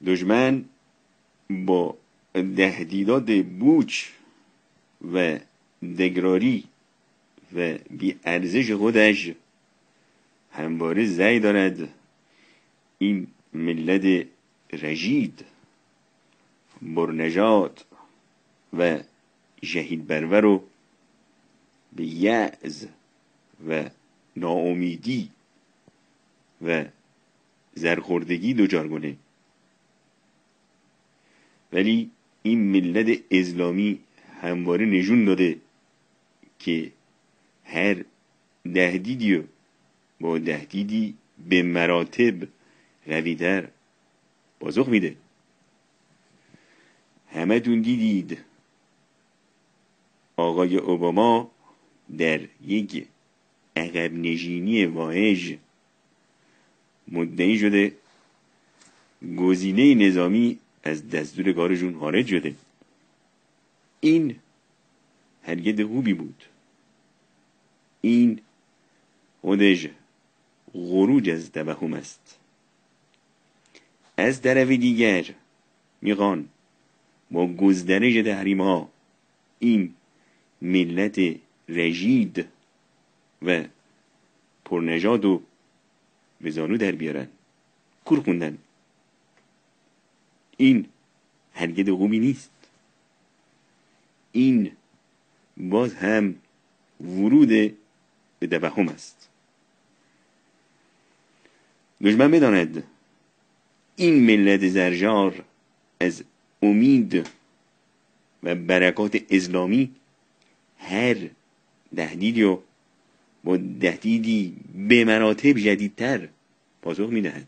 دشمن با تهدیدات بوچ و دگراری و بی ارزش خودش همواره سعی دارد این ملت رژید، برنژاد و شهید برور رو به یأس و ناامیدی و زرخوردگی دچار کنه. ولی این ملت اسلامی همواره نشون داده که هر تهدیدی با تهدیدی به مراتب قوی‌تر پاسخ میده. همتون دیدید آقای اوباما در یک عقب نشینی واهج مدعی شده گزینه نظامی از دستور کارشون خارج شده. این حرکت خوبی بود. این خودش خروج از توهم است. از طرف دیگر میخوان با گسترش تحریم ها این ملت رژید و پرنژاد و به زانو در بیارن. کور خوندن. این حرکت خوبی نیست. این باز هم ورود به توهم است. دشمن بداند این ملت زرجار از امید و برکات اسلامی هر تهدیدی و با تهدیدی به مراتب جدیدتر پاسخ میدهد.